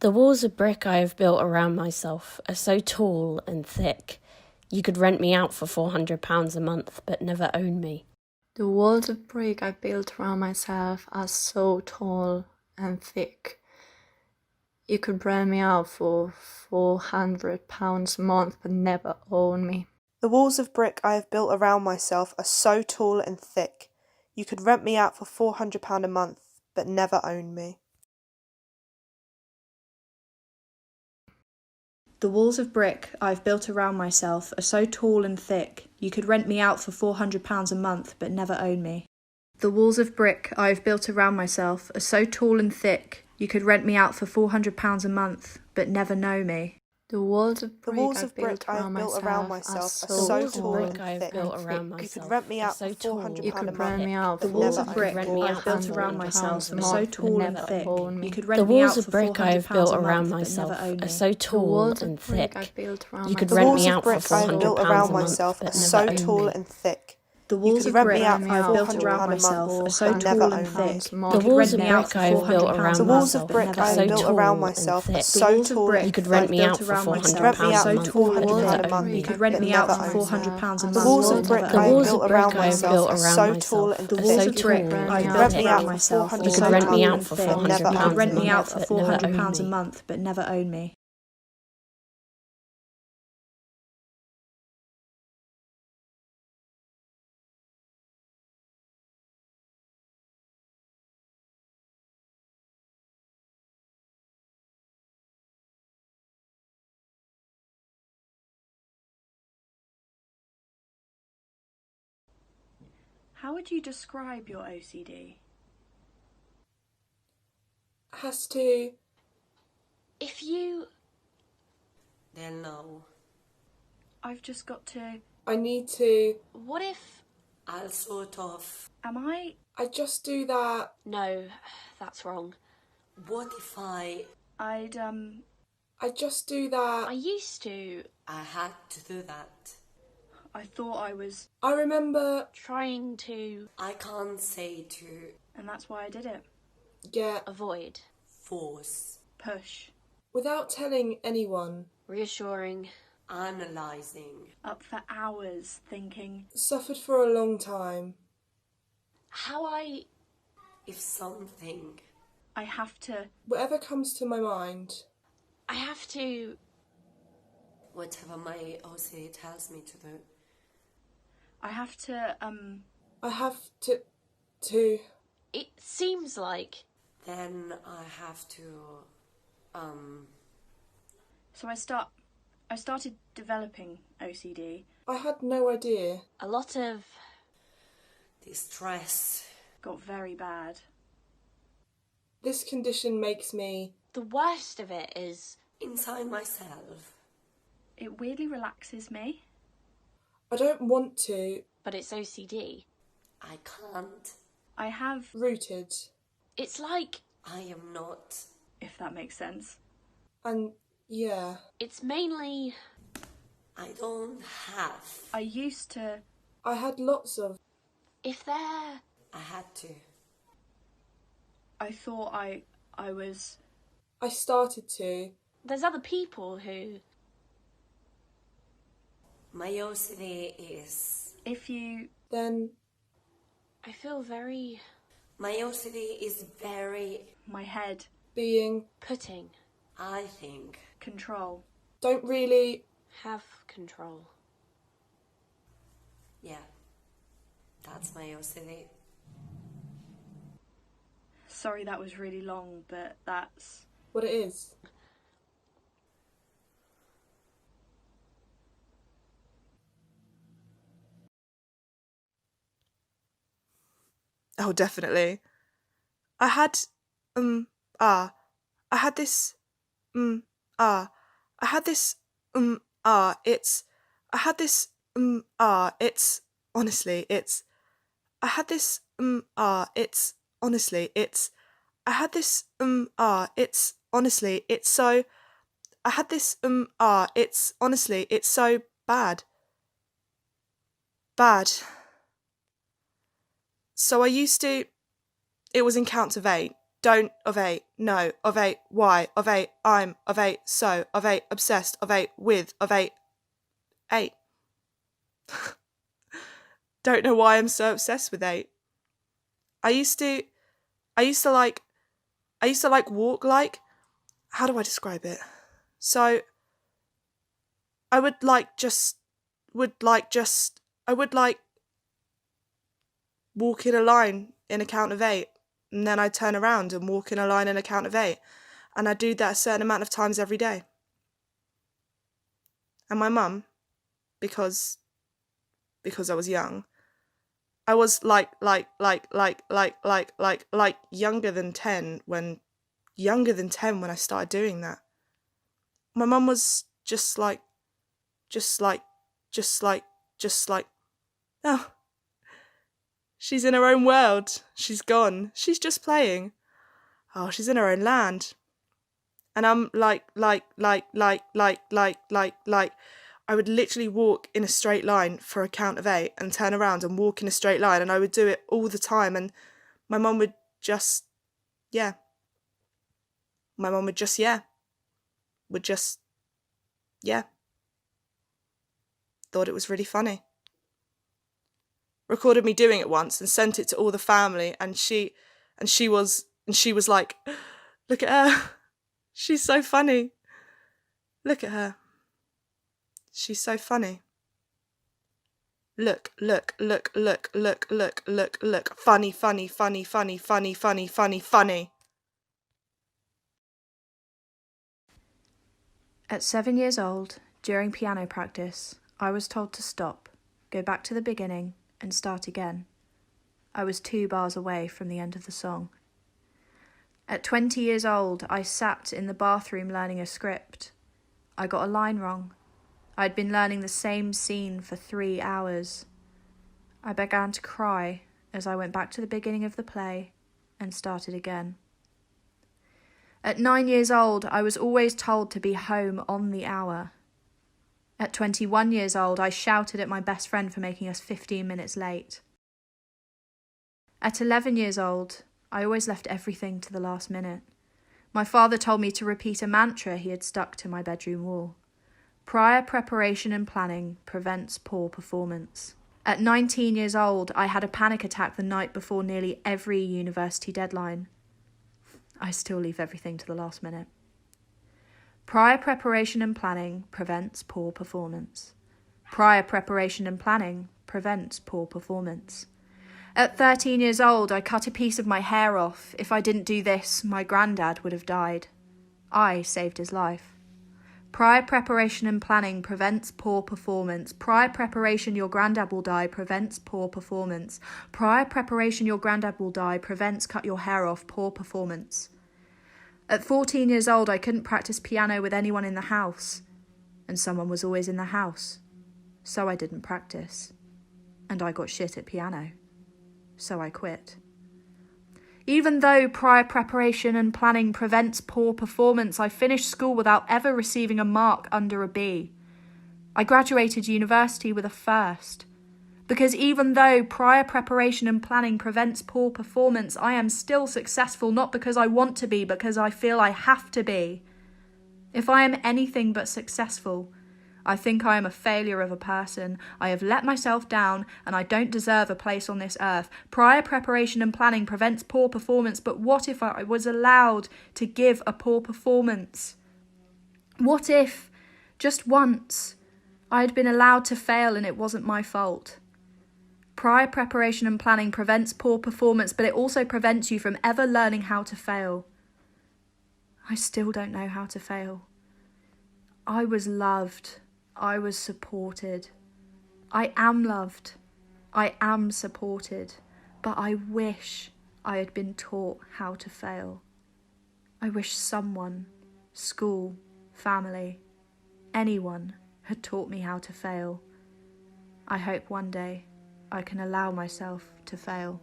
The walls of brick I have built around myself are so tall and thick. You could rent me out for £400 a month, but never own me. The walls of brick I built around myself are so tall and thick. You could rent me out for £400 a month, but never own me. The walls of brick I have built around myself are so tall and thick. You could rent me out for £400 a month, but never own me. The walls of brick I've built around myself are so tall and thick, you could rent me out for £400 a month, but never own me. The walls of brick I've built around myself are so tall and thick, you could rent me out for £400 a month, but never know me. The walls of brick I've built around myself myself are so tall and thick. You could rent me out for £400 You could rent me out The for walls of brick I've built around myself are so tall and thick, you could rent me out for £400 a month, but never own me. So tall and thick. You could The rent walls me of out for brick I have built £400 around a month, myself but are so never own tall me. and thick. The walls of rent brick me out I've for built £400 around a myself month, are so but never tall own and me. thick. The walls of brick I have built around The walls myself of brick I are so have built tall around and myself are thick. so tall and You could thick. rent me out for around myself rent me £400 out a for month, but £400 never a month, own me. You could rent me out but for never own me. £400 a The month, walls but of brick never I own have me. built around myself are so tall and The thick. walls of brick I've You could built rent me out around for myself are You could so rent me tall out and for thick. £400 You could rent a me out month, for but never own £400 a me. month, but never own me. How would you describe your OCD? Has to... If you... Then no. I've just got to... I need to... What if... I'll sort of... Am I... I just do that. No, that's wrong. What if I'd, I just do that. I used to... I had to do that? I thought I was I remember trying to... I can't say to And that's why I did it. get Avoid. force, Push. without telling anyone. Reassuring. analyzing. Up for hours thinking. Suffered for a long time. How I If something, have to... Whatever comes to my mind. I have to... whatever my OCD tells me to do. I have to, I have to... It seems like... Then I have to, So I started developing OCD. I had no idea. A lot of... distress. got very bad. This condition makes me... The worst of it is... Inside myself. It weirdly relaxes me. I don't want to. But it's OCD. I can't. I have... Rooted. It's like... I am not. If that makes sense. And yeah. It's mainly... I don't have. I used to... I had lots of... If there... I had to. I thought I was... I started to. There's other people who... My OCD is... If you... Then... I feel very... My OCD is very... My head. Being... Putting. I think. Control. Don't really... Have control. Yeah. That's my OCD. Sorry that was really long, but that's... What it is. Oh, definitely. I had, I had this, I had this, it's, I had this, it's, honestly, it's, I had this, it's, honestly, it's, I had this, it's, honestly, it's so, I had this, it's, honestly, it's so bad. Bad. So I used to, it was in counts of 8, don't, of 8, no, of 8, why, of 8, I'm, of 8, so, of 8, obsessed, of 8, with, of 8, 8. Don't know why I'm so obsessed with 8. I used to like walk like, how do I describe it? So I would walk in a line in a count of 8, and then I'd turn around and walk in a line in a count of 8, and I do that a certain amount of times every day. And my mum, because I was young, I was like younger than 10 when I started doing that. My mum was just like, oh, she's in her own world. She's gone. She's just playing. Oh, she's in her own land. And I'm like, I would literally walk in a straight line for a count of 8 and turn around and walk in a straight line, and I would do it all the time, and my mum would just, thought it was really funny. Recorded me doing it once and sent it to all the family, and she was like, look at her, she's so funny. Look at her. She's so funny. Look. Funny. At 7 years old, during piano practice, I was told to stop, go back to the beginning, and start again. I was 2 bars away from the end of the song. At 20 years old, I sat in the bathroom learning a script. I got a line wrong. I'd been learning the same scene for 3 hours. I began to cry as I went back to the beginning of the play and started again. At 9 years old, I was always told to be home on the hour. At 21 years old, I shouted at my best friend for making us 15 minutes late. At 11 years old, I always left everything to the last minute. My father told me to repeat a mantra he had stuck to my bedroom wall. Prior preparation and planning prevents poor performance. At 19 years old, I had a panic attack the night before nearly every university deadline. I still leave everything to the last minute. Prior preparation and planning prevents poor performance. Prior preparation and planning prevents poor performance. At 13 years old, I cut a piece of my hair off. If I didn't do this, my granddad would have died. I saved his life. Prior preparation and planning prevents poor performance. Prior preparation, your granddad will die, prevents poor performance. Prior preparation, your granddad will die, prevents cut your hair off, poor performance. At 14 years old, I couldn't practice piano with anyone in the house, and someone was always in the house, so I didn't practice. And I got shit at piano, so I quit. Even though prior preparation and planning prevents poor performance, I finished school without ever receiving a mark under a B. I graduated university with a first. Because even though prior preparation and planning prevents poor performance, I am still successful, not because I want to be, because I feel I have to be. If I am anything but successful, I think I am a failure of a person. I have let myself down and I don't deserve a place on this earth. Prior preparation and planning prevents poor performance, but what if I was allowed to give a poor performance? What if, just once, I had been allowed to fail and it wasn't my fault? Prior preparation and planning prevents poor performance, but it also prevents you from ever learning how to fail. I still don't know how to fail. I was loved. I was supported. I am loved. I am supported. But I wish I had been taught how to fail. I wish someone, school, family, anyone had taught me how to fail. I hope one day I can allow myself to fail.